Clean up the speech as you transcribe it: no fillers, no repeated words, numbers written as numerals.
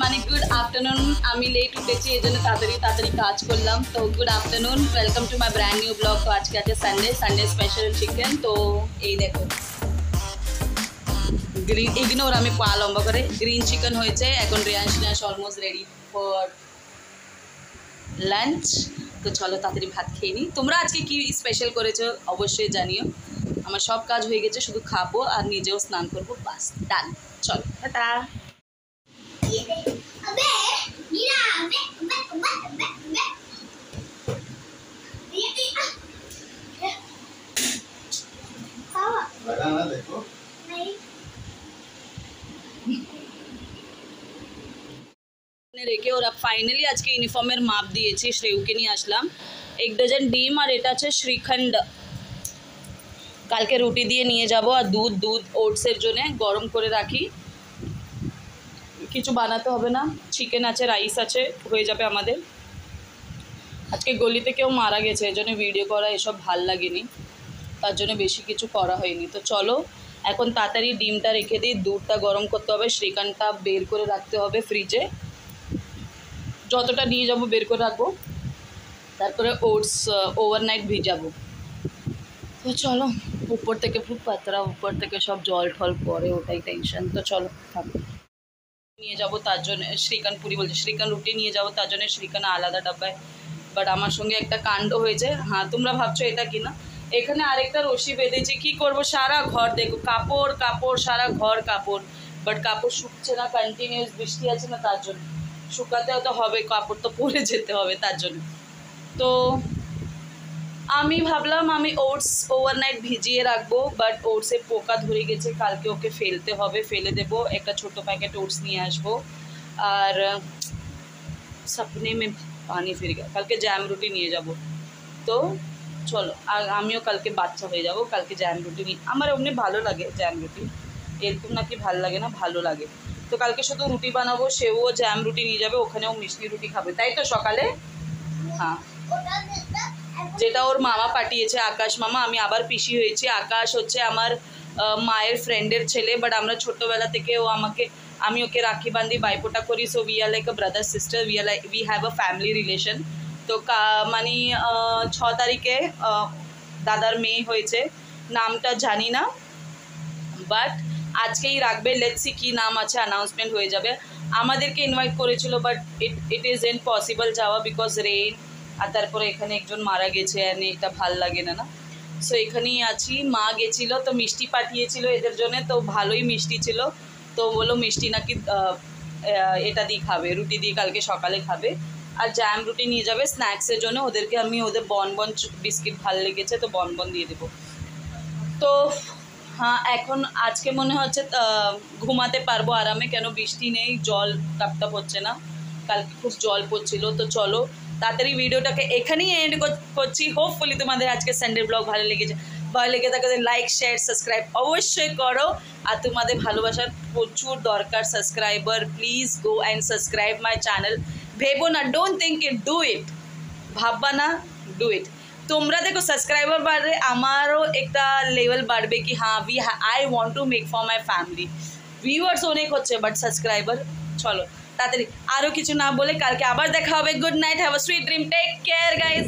মানে good afternoon. আমি late উঠেছি এই জন্য তাড়াতাড়ি কাজ করলাম। তো good afternoon, welcome to my brand new blog. তো আজকে আছে সানডে স্পেশাল চিকেন। তো এই দেখো গ্রিন ইগনোর, আমি পা লম্বা করে গ্রিন চিকেন হয়েছে। এখন রিয়ান্স অলমোস্ট রেডি ফর লাঞ্চ। তো চলো তাড়াতাড়ি ভাত খেয়ে নিই। তোমরা আজকে কি স্পেশাল করেছো অবশ্যই জানিও। আমার সব কাজ হয়ে গেছে, শুধু খাবো আর নিজেও স্নান করবো, বাস ডান। চলো টাটা। রেখে ওরা ফাইনালি আজকে ইউনিফর্মের মাপ দিয়েছি, শ্রেয়ুকে নিয়ে আসলাম। 1 ডজন ডিম আর এটা আছে শ্রীখণ্ড। কালকে রুটি দিয়ে নিয়ে যাব। আর দুধ ওটসের জন্যে গরম করে রাখি, কিছু বানাতে হবে না। চিকেন আছে, রাইস আছে, হয়ে যাবে আমাদের। আজকে গলিতে কেউ মারা গেছে, এই জন্য ভিডিও করা এসব ভাল লাগেনি, তার জন্য বেশি কিছু করা হয়নি। তো চলো এখন তাড়াতাড়ি ডিমটা রেখে দিই, দুধটা গরম করতে হবে, শ্রীখণ্ডটা বের করে রাখতে হবে ফ্রিজে। যতটা নিয়ে যাব বের করে রাখবো, তারপরে ওটস ওভারনাইট ভিজাবো। তো চলো, উপর থেকে খুব পাতরা, উপর থেকে সব জল ঠল পরে, ওটাই টেনশন। তো চলো থাকো, নিয়ে যাবো তার জন্য শ্রীখণ্ড পুরি বলছে, শ্রীখণ্ড রুটি নিয়ে যাবো তার জন্য শ্রীখণ্ড আলাদা ডাব্বায়। বাট আমার সঙ্গে একটা কাণ্ড হয়েছে। হ্যাঁ, তোমরা ভাবছো এটা কি না, এখানে আরেকটা রশি বেঁধেছি, কি করব, সারা ঘর দেখো কাপড়, সারা ঘর কাপড়। বাট কাপড় শুকছে না, কন্টিনিউয়াস বৃষ্টি আছে না, তার জন্য শুকাতেও তো হবে, কাপড় তো পরে যেতে হবে তার জন্য। তো আমি ভাবলাম আমি ওটস ওভারনাইট ভিজিয়ে রাখবো, বাট ওটসে পোকা ধরে গেছে, কালকে ওকে ফেলতে হবে, ফেলে দেবো। একটা ছোট প্যাকেট ওটস নিয়ে আসবো। আর সপনে মে পানি ফিরে গেল, কালকে জ্যাম রুটি নিয়ে যাব। তো চলো, আর আমিও কালকে বাচ্চা হয়ে যাব, কালকে জ্যাম রুটি নিয়ে, আমার এমনি ভালো লাগে জ্যাম রুটি, এরকম নাকি ভালো লাগে না, ভালো লাগে। তো কালকে শুধু রুটি বানাবো, সেও জ্যাম রুটি নিয়ে যাবে, ওখানেও মিষ্টি রুটি খাবে, তাই তো সকালে। হ্যাঁ, যেটা ওর মামা পাঠিয়েছে, আকাশ মামা। আমি আবার পিসি হয়েছি। আকাশ হচ্ছে আমার মায়ের ফ্রেন্ডের ছেলে, বাট আমরা ছোটোবেলা থেকে আমি ওকে রাখি বাঁধি, বাইপোটা করি। So we are like a brother sister, we have a family relation. তো মানে 6 তারিখে দাদার মেয়ে হয়েছে, নামটা জানি না, বাট আজকেই রাখবে। লেটস সি কী নাম আছে, অ্যানাউন্সমেন্ট হয়ে যাবে। আমাদেরকে ইনভাইট করেছিল, বাট ইট ইজ ইম্পসিবল যাওয়া, বিকজ রেইন। আর তারপরে এখানে একজন মারা গেছে, আর এটা ভাল লাগে না। সো এখানেই আছি। মা গেছিলো, তো মিষ্টি পাঠিয়েছিল এদের জন্য, তো ভালোই মিষ্টি ছিল। তো বললো মিষ্টি নাকি এটা দিয়ে খাবে, রুটি দিয়ে কালকে সকালে খাবে। আর জ্যাম রুটি নিয়ে যাবে স্ন্যাক্সের জন্য। ওদেরকে আমি ওদের বনবন বিস্কিট ভাল লেগেছে, তো বনবন দিয়ে দেবো। তো হ্যাঁ, এখন আজকে মনে হচ্ছে ঘুমাতে পারবো আরামে, কেন বৃষ্টি নেই, জল টাপটাপ হচ্ছে না, কালকে খুব জল পড়ছিল। তো চলো তাড়াতাড়ি ভিডিওটাকে এখানেই এন্ড করছি। হোপফুলি তোমাদের আজকে সানডে ব্লগ ভালো লেগে থাকে লাইক শেয়ার সাবস্ক্রাইব অবশ্যই করো। আর তোমাদের ভালোবাসার প্রচুর দরকার, subscriber, please go and subscribe my channel. ভেবো না, don't think it, do it, ভাববা না, ডু ইট। তোমরা দেখো সাবস্ক্রাইবার বাড়লে আমারও একটা লেভেল বাড়বে, কি হ্যাঁ I want to make for my family. Viewers অনেক হচ্ছে, বাট সাবস্ক্রাইবার। চলো তাড়াতাড়ি, আরও কিছু না বলে কালকে আবার দেখা হবে। Good night, have a sweet dream, take care guys.